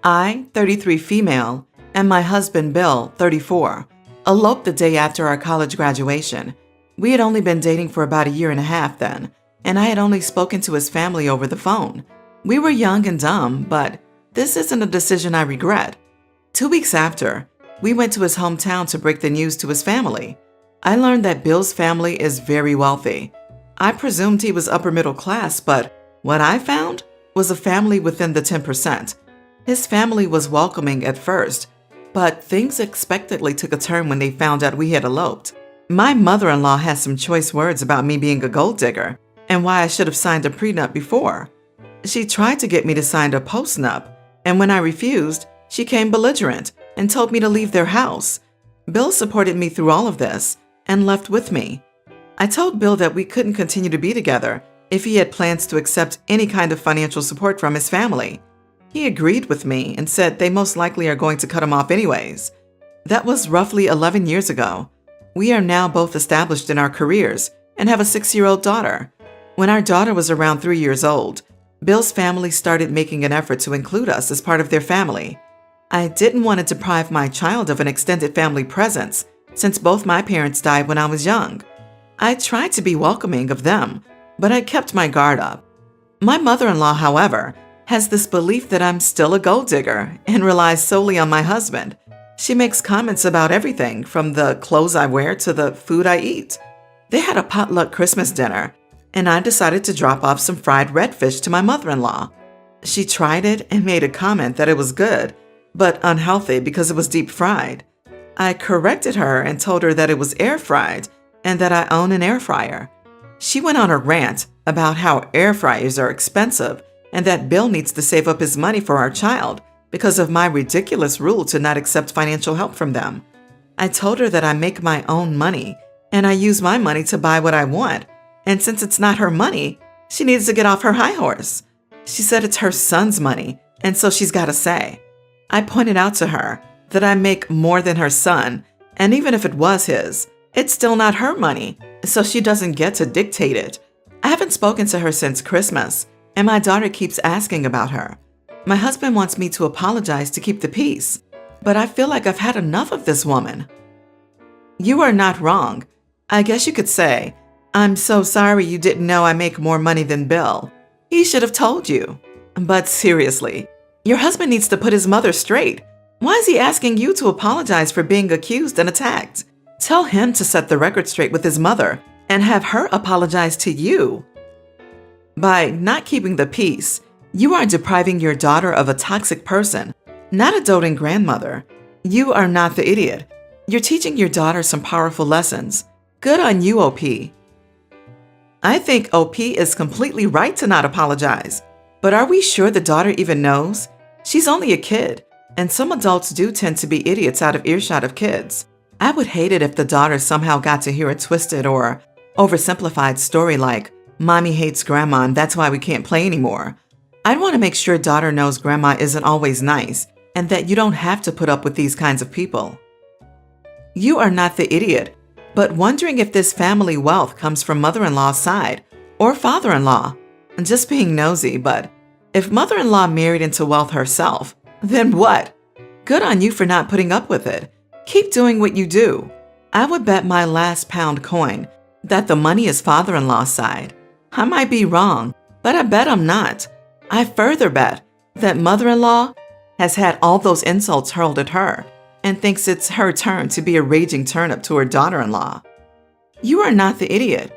I, 33 female, and my husband Bill, 34, eloped the day after our college graduation. We had only been dating for about a year and a half then, and I had only spoken to his family over the phone. We were young and dumb, but this isn't a decision I regret. 2 weeks after, we went to his hometown to break the news to his family. I learned that Bill's family is very wealthy. I presumed he was upper middle class, but what I found was a family within the 10%. His family was welcoming at first, but things unexpectedly took a turn when they found out we had eloped. My mother-in-law has some choice words about me being a gold digger and why I should have signed a prenup before. She tried to get me to sign a postnup, and when I refused, she came belligerent and told me to leave their house. Bill supported me through all of this and left with me. I told Bill that we couldn't continue to be together if he had plans to accept any kind of financial support from his family. He agreed with me and said they most likely are going to cut him off anyways. That was roughly 11 years ago. We are now both established in our careers and have a 6-year-old daughter. When our daughter was around 3 years old, Bill's family started making an effort to include us as part of their family. I didn't want to deprive my child of an extended family presence since both my parents died when I was young. I tried to be welcoming of them, but I kept my guard up. My mother-in-law, however, has this belief that I'm still a gold digger and relies solely on my husband. She makes comments about everything from the clothes I wear to the food I eat. They had a potluck Christmas dinner, and I decided to drop off some fried redfish to my mother-in-law. She tried it and made a comment that it was good, but unhealthy because it was deep fried. I corrected her and told her that it was air fried and that I own an air fryer. She went on a rant about how air fryers are expensive and that Bill needs to save up his money for our child because of my ridiculous rule to not accept financial help from them. I told her that I make my own money and I use my money to buy what I want, and since it's not her money, she needs to get off her high horse. She said it's her son's money, and so she's got a say. I pointed out to her that I make more than her son, and even if it was his, it's still not her money, so she doesn't get to dictate it. I haven't spoken to her since Christmas, and my daughter keeps asking about her. My husband wants me to apologize to keep the peace, but I feel like I've had enough of this woman. You are not wrong. I guess you could say, I'm so sorry you didn't know I make more money than Bill. He should have told you. But seriously, your husband needs to put his mother straight. Why is he asking you to apologize for being accused and attacked? Tell him to set the record straight with his mother and have her apologize to you. By not keeping the peace, you are depriving your daughter of a toxic person, not a doting grandmother. You are not the idiot. You're teaching your daughter some powerful lessons. Good on you, OP. I think OP is completely right to not apologize. But are we sure the daughter even knows? She's only a kid, and some adults do tend to be idiots out of earshot of kids. I would hate it if the daughter somehow got to hear a twisted or oversimplified story like, Mommy hates Grandma and that's why we can't play anymore. I'd want to make sure daughter knows Grandma isn't always nice and that you don't have to put up with these kinds of people. You are not the idiot, but wondering if this family wealth comes from mother-in-law's side or father-in-law. Just being nosy, but if mother-in-law married into wealth herself, then what? Good on you for not putting up with it. Keep doing what you do. I would bet my last pound coin that the money is father-in-law's side. I might be wrong, but I bet I'm not. I further bet that mother-in-law has had all those insults hurled at her and thinks it's her turn to be a raging turnip to her daughter-in-law. You are not the idiot.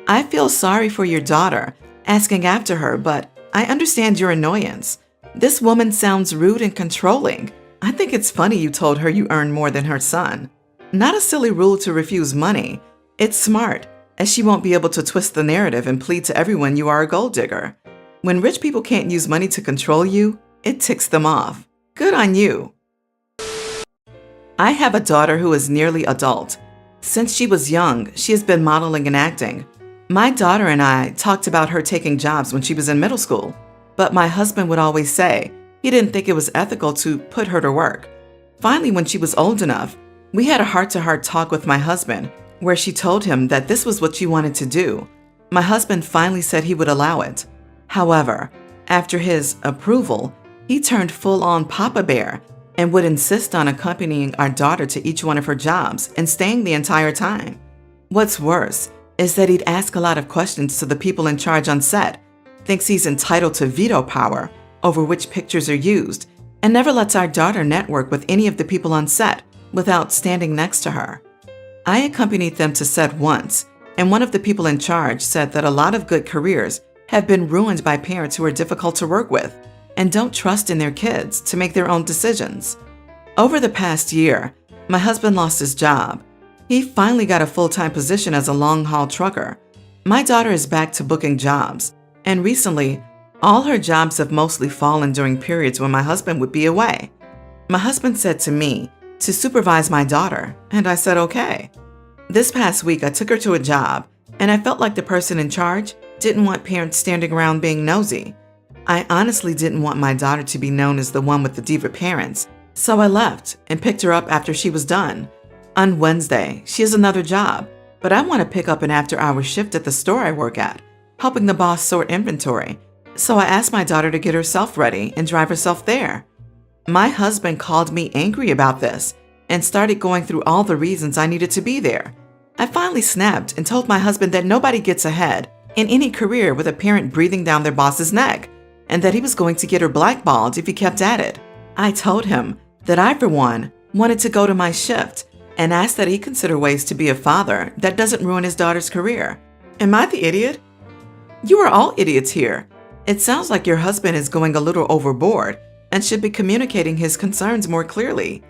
I feel sorry for your daughter asking after her, but I understand your annoyance. This woman sounds rude and controlling. I think it's funny you told her you earn more than her son. Not a silly rule to refuse money. It's smart, as she won't be able to twist the narrative and plead to everyone you are a gold digger. When rich people can't use money to control you, it ticks them off. Good on you. I have a daughter who is nearly adult. Since she was young, she has been modeling and acting. My daughter and I talked about her taking jobs when she was in middle school, but my husband would always say he didn't think it was ethical to put her to work. Finally, when she was old enough, we had a heart-to-heart talk with my husband where she told him that this was what she wanted to do. My husband finally said he would allow it. However, after his approval, He turned full-on Papa Bear and would insist on accompanying our daughter to each one of her jobs and staying the entire time. What's worse is that he'd ask a lot of questions to the people in charge on set, thinks he's entitled to veto power over which pictures are used, and never lets our daughter network with any of the people on set without standing next to her. I accompanied them to set once, and one of the people in charge said that a lot of good careers have been ruined by parents who are difficult to work with and don't trust in their kids to make their own decisions. Over the past year, my husband lost his job. He finally got a full-time position as a long-haul trucker. My daughter is back to booking jobs, and recently, all her jobs have mostly fallen during periods when my husband would be away. My husband said to me to supervise my daughter, and I said okay. This past week, I took her to a job, and I felt like the person in charge didn't want parents standing around being nosy. I honestly didn't want my daughter to be known as the one with the diva parents, so I left and picked her up after she was done. On Wednesday, she has another job, but I want to pick up an after-hours shift at the store I work at, helping the boss sort inventory. So I asked my daughter to get herself ready and drive herself there. My husband called me angry about this and started going through all the reasons I needed to be there. I finally snapped and told my husband that nobody gets ahead in any career with a parent breathing down their boss's neck, and that he was going to get her blackballed if he kept at it. I told him that I, for one, wanted to go to my shift and asked that he consider ways to be a father that doesn't ruin his daughter's career. Am I the idiot? You are all idiots here. It sounds like your husband is going a little overboard and should be communicating his concerns more clearly.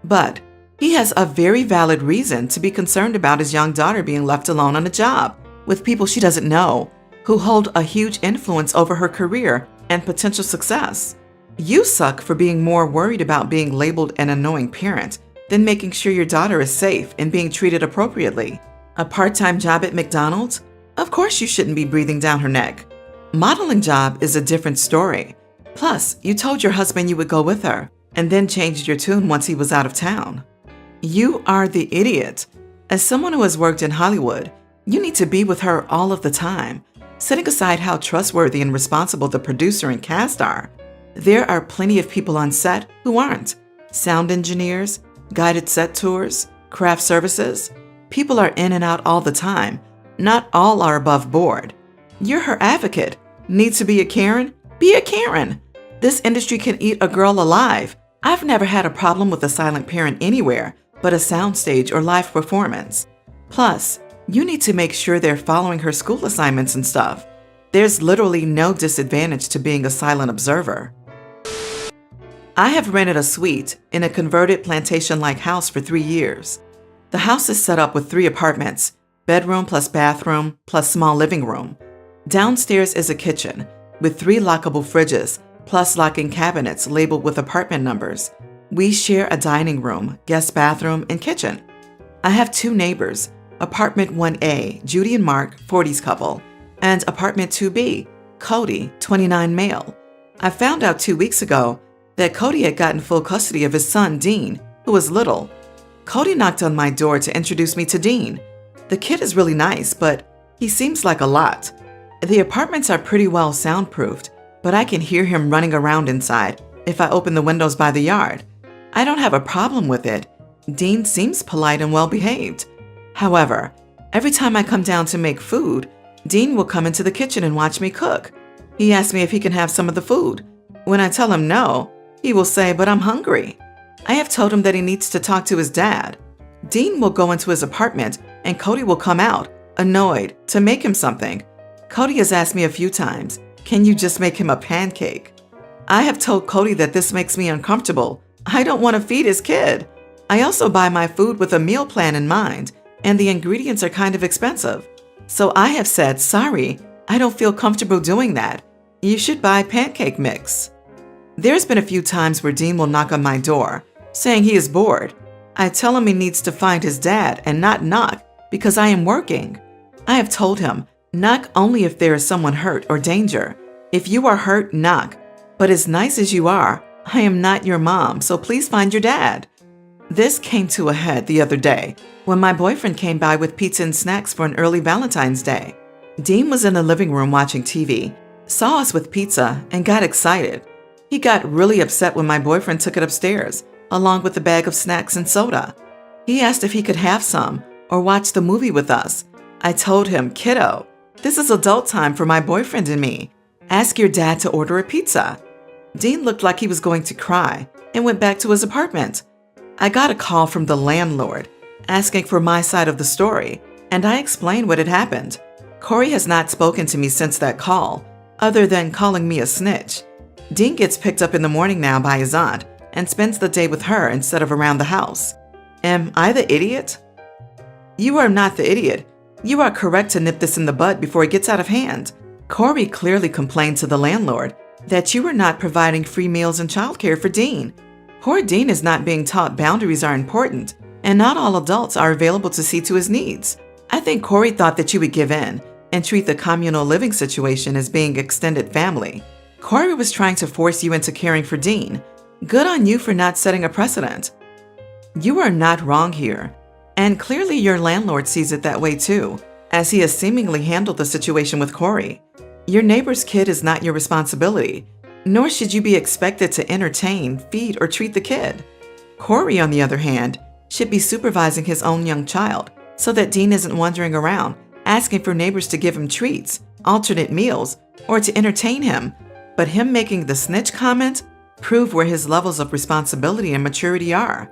But he has a very valid reason to be concerned about his young daughter being left alone on a job with people she doesn't know, who hold a huge influence over her career and potential success. You suck for being more worried about being labeled an annoying parent than making sure your daughter is safe and being treated appropriately. A part-time job at McDonald's? Of course you shouldn't be breathing down her neck. Modeling job is a different story. Plus, you told your husband you would go with her and then changed your tune once he was out of town. You are the idiot. As someone who has worked in Hollywood, you need to be with her all of the time, setting aside how trustworthy and responsible the producer and cast are. There are plenty of people on set who aren't. Sound engineers, guided set tours, craft services. People are in and out all the time. Not all are above board. You're her advocate. Need to be a Karen? Be a Karen. This industry can eat a girl alive. I've never had a problem with a silent parent anywhere but a soundstage or live performance. Plus, you need to make sure they're following her school assignments and stuff. There's literally no disadvantage to being a silent observer. I have rented a suite in a converted plantation-like house for 3 years. The house is set up with 3 apartments, bedroom plus bathroom plus small living room. Downstairs is a kitchen with 3 lockable fridges plus locking cabinets labeled with apartment numbers. We share a dining room, guest bathroom, and kitchen. I have 2 neighbors, apartment 1A, Judy and Mark, 40s couple, and apartment 2B, Cody, 29 male. I found out 2 weeks ago that Cody had gotten full custody of his son, Dean, who was little. Cody knocked on my door to introduce me to Dean. The kid is really nice, but he seems like a lot. The apartments are pretty well soundproofed, but I can hear him running around inside if I open the windows by the yard. I don't have a problem with it. Dean seems polite and well-behaved. However, every time I come down to make food, Dean will come into the kitchen and watch me cook. He asks me if he can have some of the food. When I tell him no, he will say, "But I'm hungry." I have told him that he needs to talk to his dad. Dean will go into his apartment and Cody will come out, annoyed, to make him something. Cody has asked me a few times, "Can you just make him a pancake?" I have told Cody that this makes me uncomfortable. I don't want to feed his kid. I also buy my food with a meal plan in mind, and the ingredients are kind of expensive. So I have said, "Sorry, I don't feel comfortable doing that. You should buy pancake mix." There's been a few times where Dean will knock on my door, saying he is bored. I tell him he needs to find his dad and not knock because I am working. I have told him, knock only if there is someone hurt or danger. If you are hurt, knock. But as nice as you are, I am not your mom, so please find your dad. This came to a head the other day when my boyfriend came by with pizza and snacks for an early Valentine's Day. Dean was in the living room watching TV, saw us with pizza, and got excited. He got really upset when my boyfriend took it upstairs, along with a bag of snacks and soda. He asked if he could have some or watch the movie with us. I told him, "Kiddo, this is adult time for my boyfriend and me. Ask your dad to order a pizza." Dean looked like he was going to cry and went back to his apartment. I got a call from the landlord asking for my side of the story, and I explained what had happened. Corey has not spoken to me since that call, other than calling me a snitch. Dean gets picked up in the morning now by his aunt and spends the day with her instead of around the house. Am I the idiot? You are not the idiot. You are correct to nip this in the bud before it gets out of hand. Corey clearly complained to the landlord that you were not providing free meals and childcare for Dean. Poor Dean is not being taught boundaries are important, and not all adults are available to see to his needs. I think Corey thought that you would give in and treat the communal living situation as being extended family. Corey was trying to force you into caring for Dean. Good on you for not setting a precedent. You are not wrong here, and clearly your landlord sees it that way too, as he has seemingly handled the situation with Corey. Your neighbor's kid is not your responsibility, nor should you be expected to entertain, feed, or treat the kid. Corey, on the other hand, should be supervising his own young child so that Dean isn't wandering around asking for neighbors to give him treats, alternate meals, or to entertain him. But him making the snitch comment prove where his levels of responsibility and maturity are.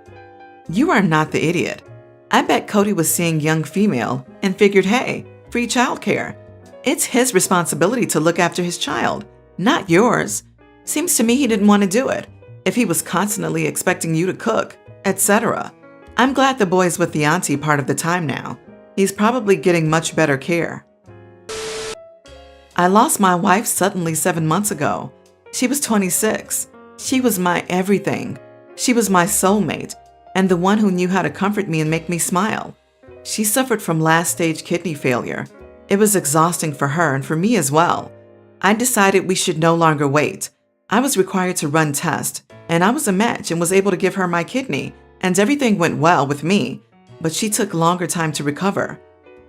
You are not the idiot. I bet Cody was seeing young female and figured, hey, free childcare. It's his responsibility to look after his child, not yours. Seems to me he didn't want to do it if he was constantly expecting you to cook, etc. I'm glad the boy's with the auntie part of the time now. He's probably getting much better care. I lost my wife suddenly 7 months ago. She was 26. She was my everything. She was my soulmate and the one who knew how to comfort me and make me smile. She suffered from last-stage kidney failure. It was exhausting for her and for me as well. I decided we should no longer wait. I was required to run tests, and I was a match and was able to give her my kidney, and everything went well with me, but she took longer time to recover.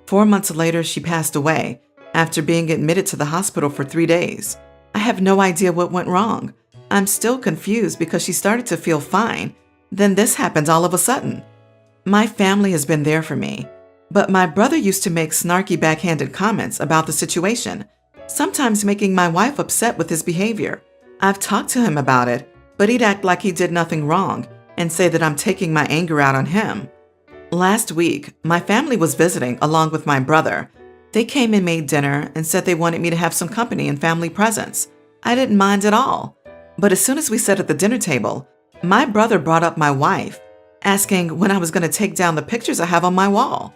4 months later, she passed away after being admitted to the hospital for 3 days. I have no idea what went wrong. I'm still confused because she started to feel fine. Then this happened all of a sudden. My family has been there for me, but my brother used to make snarky backhanded comments about the situation, sometimes making my wife upset with his behavior. I've talked to him about it, but he'd act like he did nothing wrong and say that I'm taking my anger out on him. Last week, my family was visiting along with my brother. They came and made dinner and said they wanted me to have some company and family presence. I didn't mind at all. But as soon as we sat at the dinner table, my brother brought up my wife, asking when I was going to take down the pictures I have on my wall.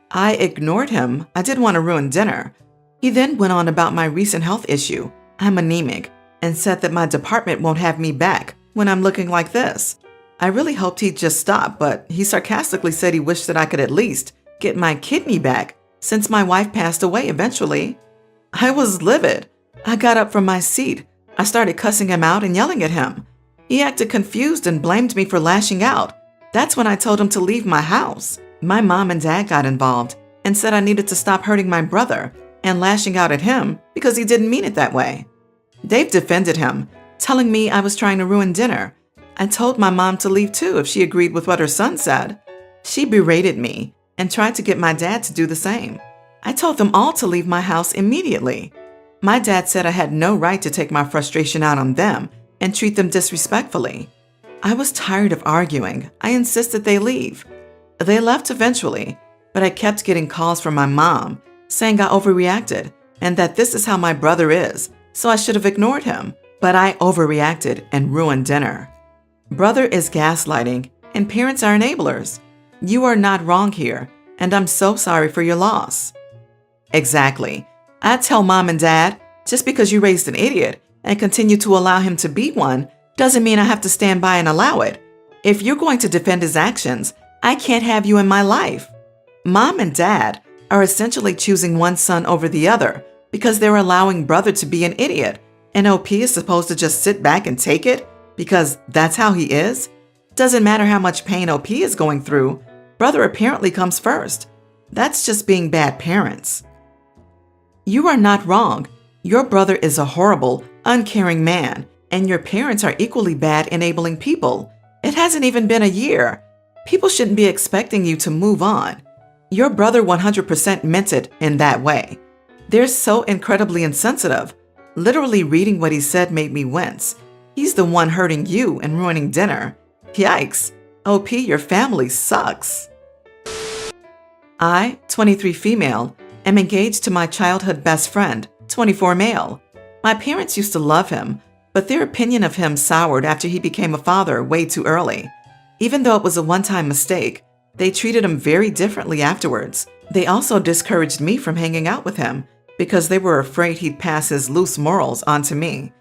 I ignored him. I didn't want to ruin dinner. He then went on about my recent health issue. I'm anemic, and said that my department won't have me back when I'm looking like this. I really hoped he'd just stop, but he sarcastically said he wished that I could at least get my kidney back since my wife passed away eventually. I was livid. I got up from my seat. I started cussing him out and yelling at him. He acted confused and blamed me for lashing out. That's when I told him to leave my house. My mom and dad got involved and said I needed to stop hurting my brother and lashing out at him because he didn't mean it that way. They've defended him, telling me I was trying to ruin dinner. I told my mom to leave too if she agreed with what her son said. She berated me and tried to get my dad to do the same. I told them all to leave my house immediately. My dad said I had no right to take my frustration out on them and treat them disrespectfully. I was tired of arguing. I insisted they leave. They left eventually, but I kept getting calls from my mom saying I overreacted and that this is how my brother is, so I should have ignored him. But I overreacted and ruined dinner. Brother is gaslighting, and parents are enablers. You are not wrong here, and I'm so sorry for your loss. Exactly. I tell mom and dad, just because you raised an idiot and continue to allow him to be one doesn't mean I have to stand by and allow it. If you're going to defend his actions, I can't have you in my life. Mom and dad are essentially choosing one son over the other because they're allowing brother to be an idiot, and OP is supposed to just sit back and take it because that's how he is? Doesn't matter how much pain OP is going through, brother apparently comes first. That's just being bad parents. You are not wrong. Your brother is a horrible, uncaring man, And your parents are equally bad enabling people. It hasn't even been a year. People shouldn't be expecting you to move on. Your brother 100% meant it in that way. They're so incredibly insensitive. Literally reading what he said made me wince. He's the one hurting you and ruining dinner. Yikes. OP, your family sucks. I, 23 female, am engaged to my childhood best friend, 24 male. My parents used to love him, but their opinion of him soured after he became a father way too early. Even though it was a one-time mistake, they treated him very differently afterwards. They also discouraged me from hanging out with him because they were afraid he'd pass his loose morals on to me.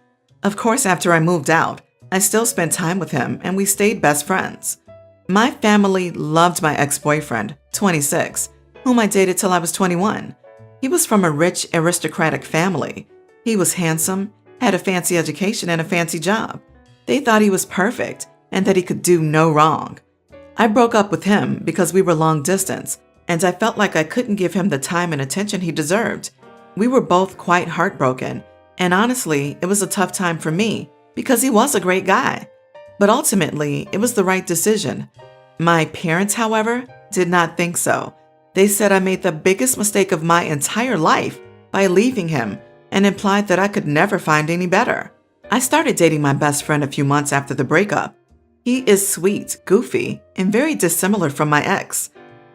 Of course, after I moved out, I still spent time with him and we stayed best friends. My family loved my ex-boyfriend, 26, whom I dated till I was 21. He was from a rich, aristocratic family. He was handsome, had a fancy education and a fancy job. They thought he was perfect and that he could do no wrong. I broke up with him because we were long distance, and I felt like I couldn't give him the time and attention he deserved. We were both quite heartbroken, and honestly, it was a tough time for me because he was a great guy. But ultimately, it was the right decision. My parents, however, did not think so. They said I made the biggest mistake of my entire life by leaving him and implied that I could never find any better. I started dating my best friend a few months after the breakup. He is sweet, goofy, and very dissimilar from my ex.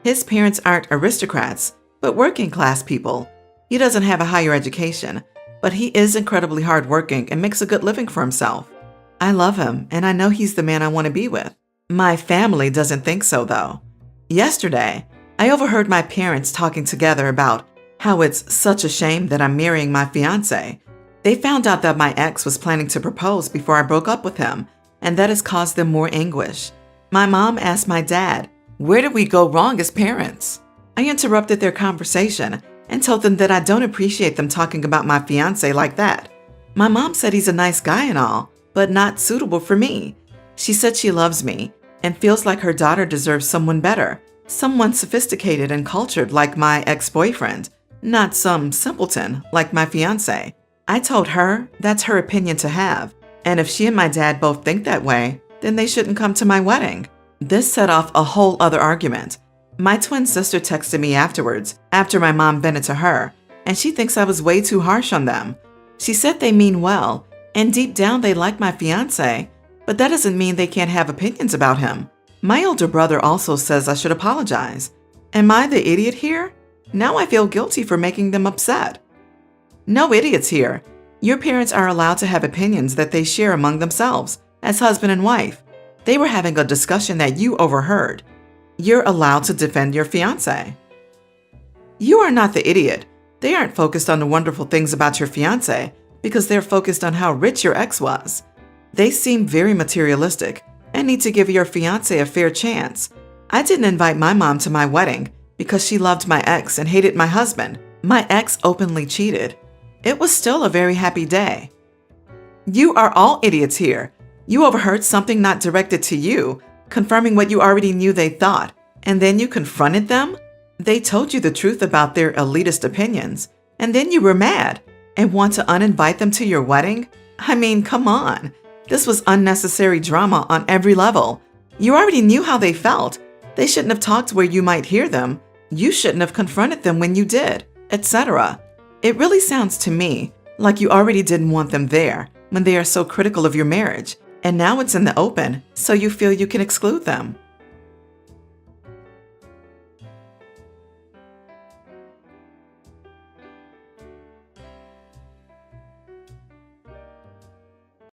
His parents aren't aristocrats, but working class people. He doesn't have a higher education, but he is incredibly hardworking and makes a good living for himself. I love him, and I know he's the man I want to be with. My family doesn't think so, though. Yesterday, I overheard my parents talking together about how it's such a shame that I'm marrying my fiancé. They found out that my ex was planning to propose before I broke up with him, and that has caused them more anguish. My mom asked my dad, "Where did we go wrong as parents?" I interrupted their conversation and told them that I don't appreciate them talking about my fiancé like that. My mom said he's a nice guy and all, but not suitable for me. She said she loves me and feels like her daughter deserves someone better, someone sophisticated and cultured like my ex-boyfriend, not some simpleton like my fiancé. I told her that's her opinion to have, and if she and my dad both think that way, then they shouldn't come to my wedding. This set off a whole other argument. My twin sister texted me afterwards, after my mom vented to her, and she thinks I was way too harsh on them. She said they mean well, and deep down they like my fiancé, but that doesn't mean they can't have opinions about him. My older brother also says I should apologize. Am I the idiot here? Now I feel guilty for making them upset. No idiots here. Your parents are allowed to have opinions that they share among themselves, as husband and wife. They were having a discussion that you overheard. You're allowed to defend your fiancé. You are not the idiot. They aren't focused on the wonderful things about your fiancé because they're focused on how rich your ex was. They seem very materialistic and need to give your fiancé a fair chance. I didn't invite my mom to my wedding because she loved my ex and hated my husband. My ex openly cheated. It was still a very happy day. You are all idiots here. You overheard something not directed to you, confirming what you already knew they thought, and then you confronted them? They told you the truth about their elitist opinions, and then you were mad and want to uninvite them to your wedding? I mean, come on. This was unnecessary drama on every level. You already knew how they felt. They shouldn't have talked where you might hear them. You shouldn't have confronted them when you did, etc. It really sounds to me like you already didn't want them there when they are so critical of your marriage, and now it's in the open, so you feel you can exclude them.